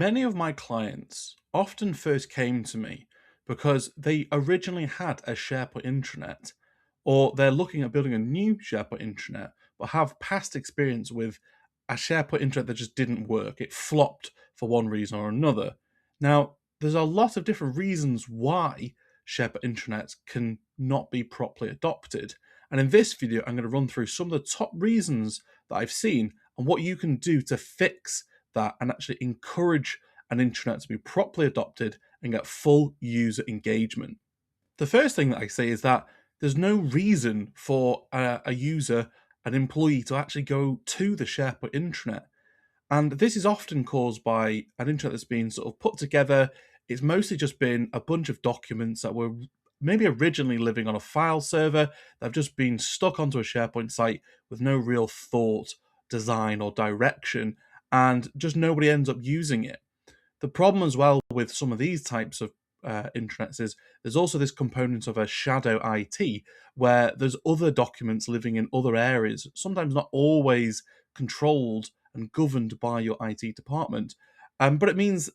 Many of my clients often first came to me because they originally had a SharePoint intranet, or they're looking at building a new SharePoint intranet, but have past experience with a SharePoint intranet that just didn't work. It flopped for one reason or another. Now, there's a lot of different reasons why SharePoint intranets can not be properly adopted. And in this video, I'm going to run through some of the top reasons that I've seen and what you can do to fix that and actually encourage an intranet to be properly adopted and get full user engagement. The first thing that I say is that there's no reason for a user, an employee, to actually go to the SharePoint intranet. And this is often caused by an intranet that's been sort of put together. It's mostly just been a bunch of documents that were maybe originally living on a file server that have just been stuck onto a SharePoint site with no real thought, design, or direction, and just nobody ends up using it. The problem as well with some of these types of intranets is there's also this component of a shadow IT where there's other documents living in other areas, sometimes not always controlled and governed by your IT department. But it means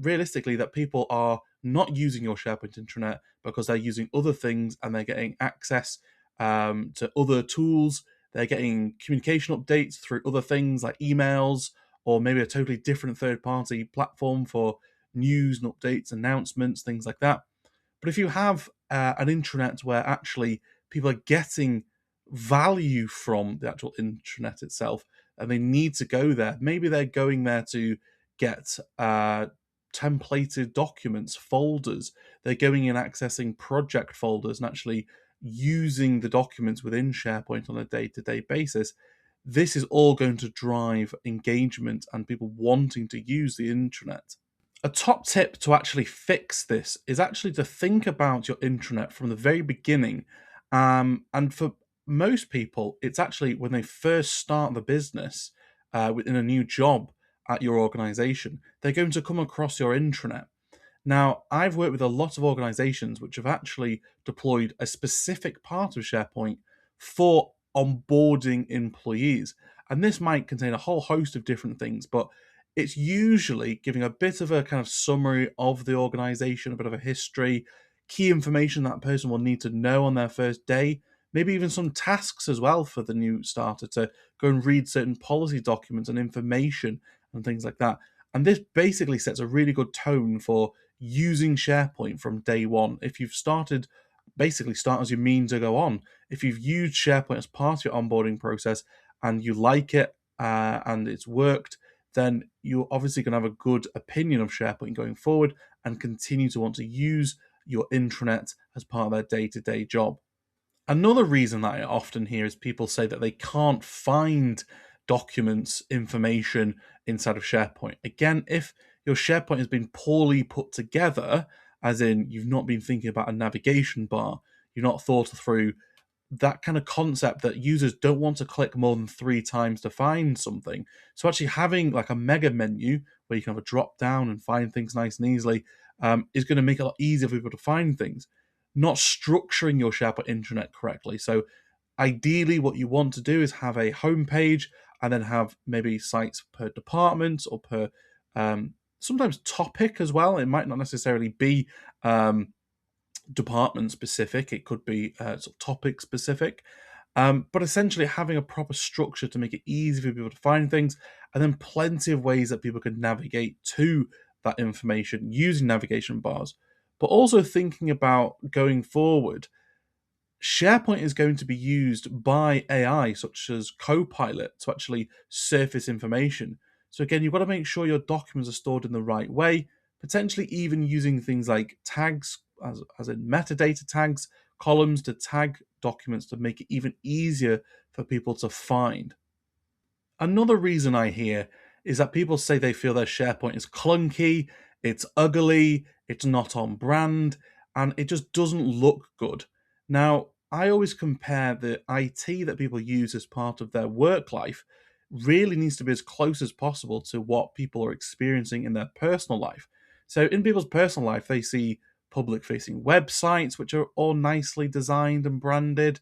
realistically that people are not using your SharePoint intranet because they're using other things and they're getting access to other tools. They're getting communication updates through other things like emails, or maybe a totally different third-party platform for news and updates, announcements, things like that. But if you have an intranet where actually people are getting value from the actual intranet itself, and they need to go there, maybe they're going there to get templated documents, folders. They're going in accessing project folders and actually using the documents within SharePoint on a day-to-day basis. This is all going to drive engagement and people wanting to use the intranet. A top tip to actually fix this is actually to think about your intranet from the very beginning. And for most people, it's actually when they first start the business in a new job at your organization, they're going to come across your intranet. Now, I've worked with a lot of organizations which have actually deployed a specific part of SharePoint for onboarding employees. And this might contain a whole host of different things, but it's usually giving a bit of a kind of summary of the organization, a bit of a history, key information that person will need to know on their first day, maybe even some tasks as well for the new starter to go and read certain policy documents and information and things like that. And this basically sets a really good tone for using SharePoint from day one. If you've started, basically start as you mean to go on. If you've used SharePoint as part of your onboarding process and you like it and it's worked, then you're obviously going to have a good opinion of SharePoint going forward and continue to want to use your intranet as part of their day-to-day job. Another reason that I often hear is people say that they can't find documents, information inside of SharePoint. Again, if your SharePoint has been poorly put together, as in you've not been thinking about a navigation bar, you've not thought through that kind of concept that users don't want to click more than 3 times to find something. So actually having like a mega menu where you can have a drop down and find things nice and easily is going to make it a lot easier for people to find things. Not structuring your SharePoint intranet correctly. So ideally what you want to do is have a homepage and then have maybe sites per department or per sometimes topic as well. It might not necessarily be department specific. It could be sort of topic specific. But essentially having a proper structure to make it easy for people to find things, and then plenty of ways that people can navigate to that information using navigation bars. But also thinking about going forward, SharePoint is going to be used by AI, such as Copilot, to actually surface information. So again, you've got to make sure your documents are stored in the right way, potentially even using things like tags, as in metadata tags, columns to tag documents to make it even easier for people to find. Another reason I hear is that people say they feel their SharePoint is clunky, it's ugly, it's not on brand, and it just doesn't look good. Now, I always compare the IT that people use as part of their work life really needs to be as close as possible to what people are experiencing in their personal life. So, in people's personal life, they see public facing websites which are all nicely designed and branded.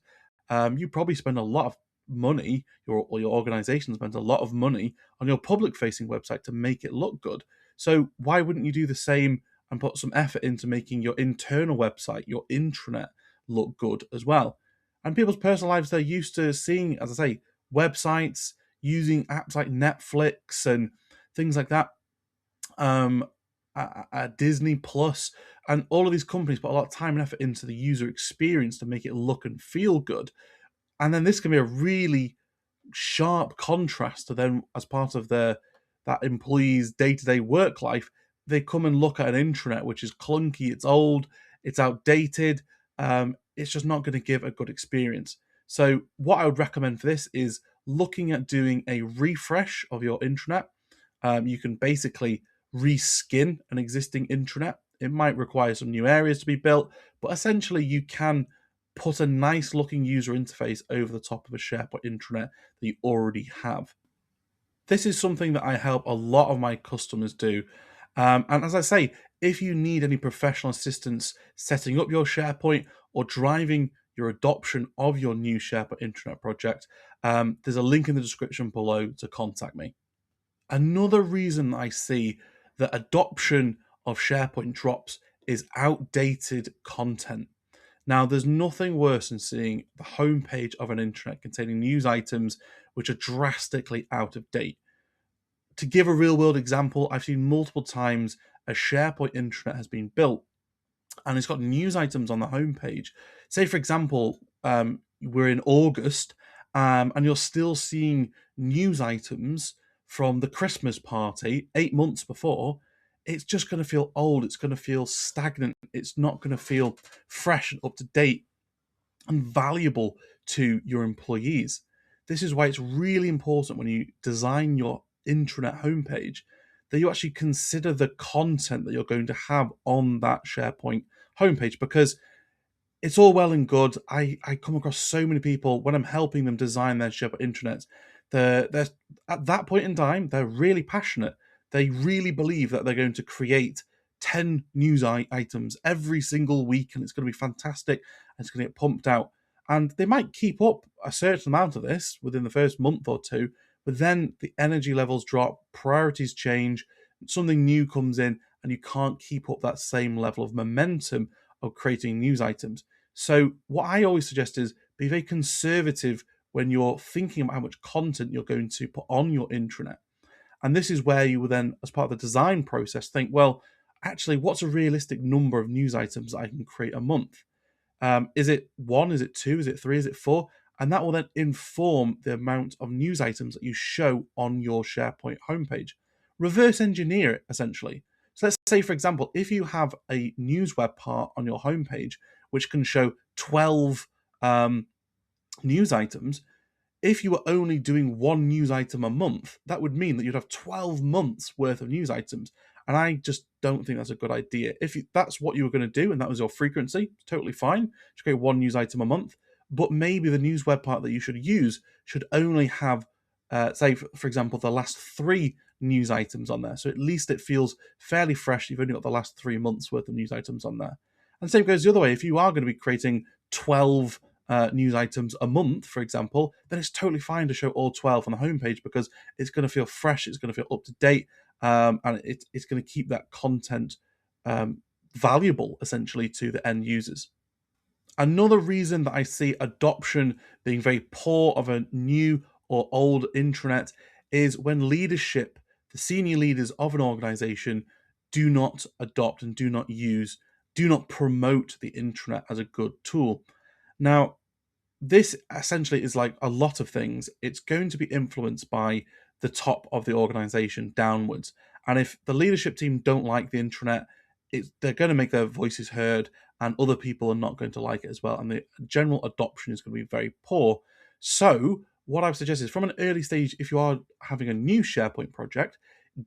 You probably spend a lot of money, your organization spends a lot of money on your public facing website to make it look good. So why wouldn't you do the same and put some effort into making your internal website, your intranet, look good as well? And people's personal lives, they're used to seeing, as I say, websites, using apps like Netflix and things like that, um, Disney Plus, and all of these companies put a lot of time and effort into the user experience to make it look and feel good. And then this can be a really sharp contrast to them as part of that employee's day-to-day work life. They come and look at an intranet which is clunky, it's old, it's outdated. It's just not going to give a good experience. So what I would recommend for this is looking at doing a refresh of your intranet. You can basically reskin an existing intranet. It might require some new areas to be built, but essentially you can put a nice looking user interface over the top of a SharePoint intranet that you already have. This is something that I help a lot of my customers do. And as I say, if you need any professional assistance setting up your SharePoint or driving your adoption of your new SharePoint intranet project, there's a link in the description below to contact me. Another reason I see that adoption of SharePoint drops is outdated content. Now, there's nothing worse than seeing the homepage of an intranet containing news items which are drastically out of date. To give a real world example, I've seen multiple times a SharePoint intranet has been built and it's got news items on the homepage. Say, for example, we're in August, and you're still seeing news items from the Christmas party 8 months before. It's just going to feel old. It's going to feel stagnant. It's not going to feel fresh and up to date and valuable to your employees. This is why it's really important when you design your intranet homepage that you actually consider the content that you're going to have on that SharePoint homepage, because it's all well and good. I come across so many people when I'm helping them design their SharePoint intranets. They're at that point in time, they're really passionate. They really believe that they're going to create 10 news items every single week, and it's going to be fantastic, and it's going to get pumped out. And they might keep up a certain amount of this within the first month or two, but then the energy levels drop, priorities change, something new comes in, and you can't keep up that same level of momentum of creating news items. So what I always suggest is be very conservative when you're thinking about how much content you're going to put on your intranet. And this is where you will then, as part of the design process, think, well, actually, what's a realistic number of news items I can create a month? Is it one? Is it two? Is it three? Is it four? And that will then inform the amount of news items that you show on your SharePoint homepage. Reverse engineer it, essentially. So let's say, for example, if you have a news web part on your homepage, which can show 12 news items, if you were only doing one news item a month, that would mean that you'd have 12 months worth of news items. And I just don't think that's a good idea. If that's what you were going to do and that was your frequency, totally fine. Just create one news item a month. But maybe the news web part that you should use should only have, say, for example, the last 3 news items on there. So at least it feels fairly fresh. You've only got the last 3 months worth of news items on there. And same goes the other way. If you are going to be creating 12 news items a month, for example, then it's totally fine to show all 12 on the homepage because it's going to feel fresh, it's going to feel up to date, and it's going to keep that content valuable, essentially, to the end users. Another reason that I see adoption being very poor of a new or old intranet is when leadership, the senior leaders of an organization, do not adopt and do not promote the intranet as a good tool. Now, this essentially is like a lot of things. It's going to be influenced by the top of the organization downwards. And if the leadership team don't like the intranet, they're going to make their voices heard, and other people are not going to like it as well. And the general adoption is going to be very poor. So, what I would suggest is from an early stage, if you are having a new SharePoint project,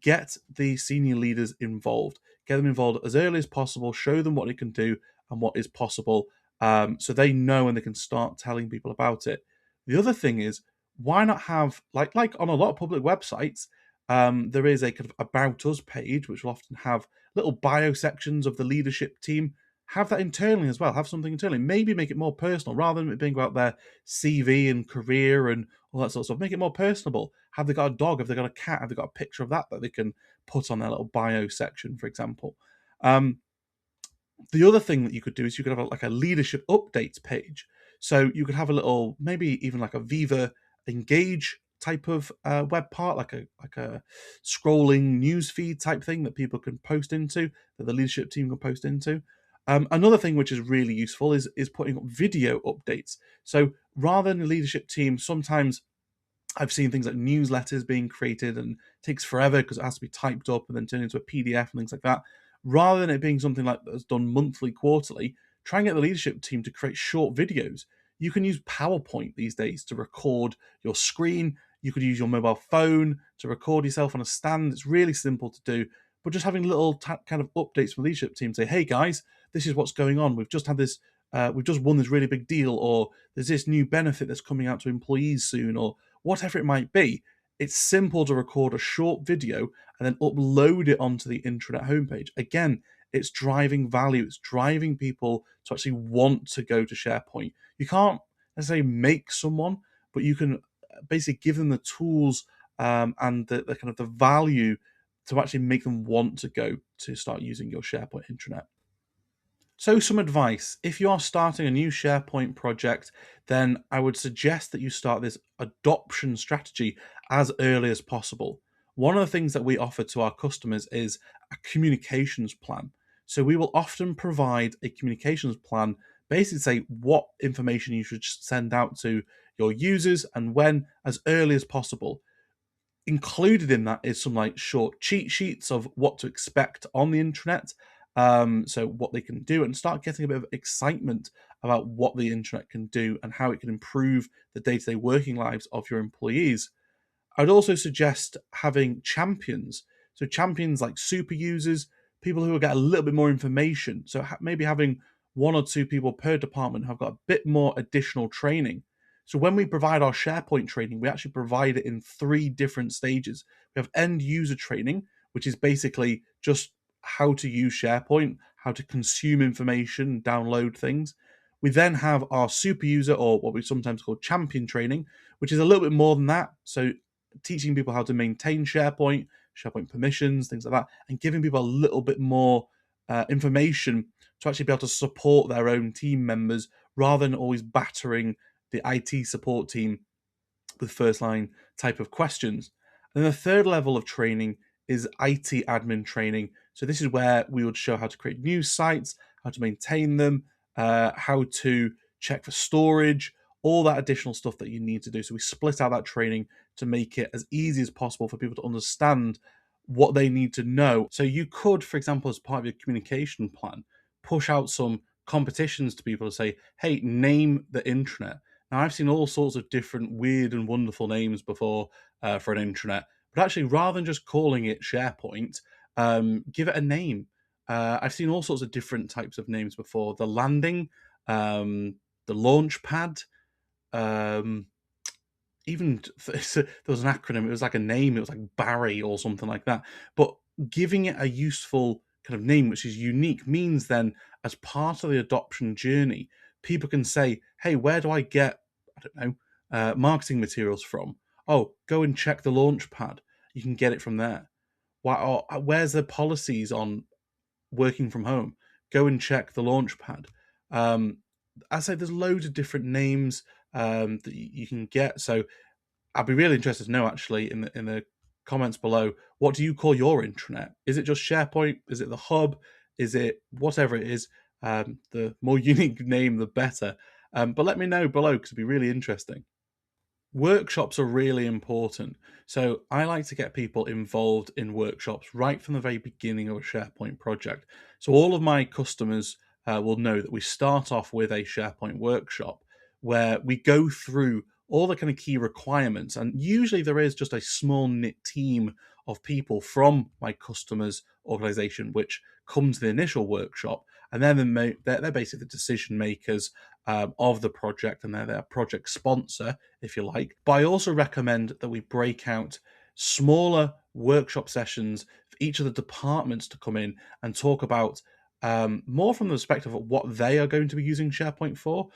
get the senior leaders involved. Get them involved as early as possible, show them what they can do and what is possible, so they know and they can start telling people about it. The other thing is, why not have, like on a lot of public websites, there is a kind of about us page, which will often have little bio sections of the leadership team. Have that internally as well. Have something internally. Maybe make it more personal rather than it being about their CV and career and all that sort of stuff. Make it more personable. Have they got a dog? Have they got a cat? Have they got a picture of that they can put on their little bio section, for example. The other thing that you could do is you could have like a leadership updates page. So you could have a little, maybe even like a Viva Engage type of web part, like a scrolling news feed type thing that people can post into, that the leadership team can post into. Another thing which is really useful is putting up video updates. So rather than the leadership team, sometimes I've seen things like newsletters being created and it takes forever because it has to be typed up and then turned into a PDF and things like that. Rather than it being something like that's done monthly, quarterly, try and get the leadership team to create short videos. You can use PowerPoint these days to record your screen. You could use your mobile phone to record yourself on a stand. It's really simple to do. But just having little kind of updates from the leadership team, say, hey guys, this is what's going on. We've just had this, we've just won this really big deal, or there's this new benefit that's coming out to employees soon, or whatever it might be. It's simple to record a short video and then upload it onto the intranet homepage. Again, it's driving value. It's driving people to actually want to go to SharePoint. You can't necessarily make someone, but you can basically give them the tools and the kind of the value to actually make them want to go to start using your SharePoint intranet. So, some advice. If you are starting a new SharePoint project, then I would suggest that you start this adoption strategy as early as possible. One of the things that we offer to our customers is a communications plan. So, we will often provide a communications plan, basically say what information you should send out to your users and when, as early as possible. Included in that is some like short cheat sheets of what to expect on the intranet, so what they can do, and start getting a bit of excitement about what the internet can do and how it can improve the day-to-day working lives of your employees. I'd also suggest having champions. So champions like super users, people who will get a little bit more information. So maybe having one or two people per department who have got a bit more additional training. So when we provide our SharePoint training, we actually provide it in 3 different stages. We have end user training, which is basically just how to use SharePoint, how to consume information, download things. We then have our super user, or what we sometimes call champion training, which is a little bit more than that. So teaching people how to maintain SharePoint, SharePoint permissions, things like that, and giving people a little bit more information to actually be able to support their own team members rather than always battering the IT support team with first line type of questions. And then the third level of training is IT admin training. So this is where we would show how to create news sites, how to maintain them, how to check for storage, all that additional stuff that you need to do. So we split out that training to make it as easy as possible for people to understand what they need to know. So you could, for example, as part of your communication plan, push out some competitions to people to say, hey, name the intranet. Now, I've seen all sorts of different weird and wonderful names before for an intranet, but actually, rather than just calling it SharePoint, give it a name. I've seen all sorts of different types of names before. The landing, the launch pad, even there was an acronym. It was like a name. It was like Barry or something like that. But giving it a useful kind of name, which is unique, means then as part of the adoption journey, people can say, "Hey, where do I get, I don't know, marketing materials from? Oh, go and check the launch pad. You can get it from there. Why? Or, where's the policies on working from home? Go and check the launch pad." I say there's loads of different names that you can get. So I'd be really interested to know actually in the comments below, what do you call your intranet? Is it just SharePoint? Is it the hub? Is it whatever it is? The more unique name, the better. But let me know below because it'd be really interesting. Workshops are really important. So I like to get people involved in workshops right from the very beginning of a SharePoint project. So all of my customers will know that we start off with a SharePoint workshop where we go through all the kind of key requirements. And usually there is just a small knit team of people from my customer's organization which come to the initial workshop. And then they're basically the decision makers of the project, and they're their project sponsor, if you like. But I also recommend that we break out smaller workshop sessions for each of the departments to come in and talk about more from the perspective of what they are going to be using SharePoint for,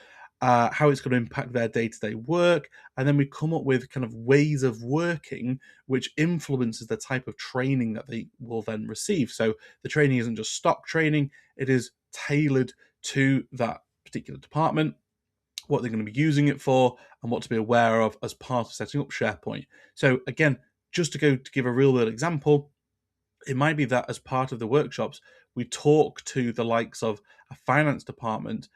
how it's going to impact their day-to-day work, and then we come up with kind of ways of working which influences the type of training that they will then receive. So the training isn't just stock training, it is tailored to that particular department, what they're going to be using it for, and what to be aware of as part of setting up SharePoint. So again, just to give a real world example, it might be that as part of the workshops, we talk to the likes of a finance department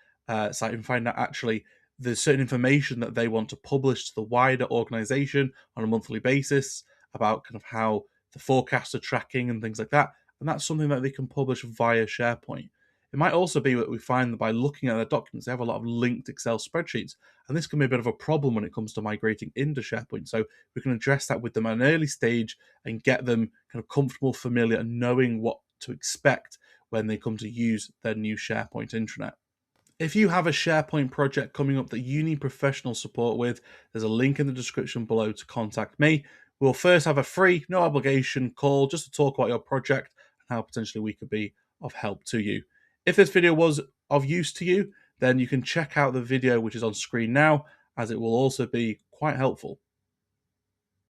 site and find out actually there's certain information that they want to publish to the wider organization on a monthly basis about kind of how the forecasts are tracking and things like that. And that's something that they can publish via SharePoint. It might also be that we find that by looking at their documents, they have a lot of linked Excel spreadsheets. And this can be a bit of a problem when it comes to migrating into SharePoint. So we can address that with them at an early stage and get them kind of comfortable, familiar, and knowing what to expect when they come to use their new SharePoint intranet. If you have a SharePoint project coming up that you need professional support with, there's a link in the description below to contact me. We'll first have a free, no obligation call just to talk about your project and how potentially we could be of help to you. If this video was of use to you, then you can check out the video which is on screen now, as it will also be quite helpful.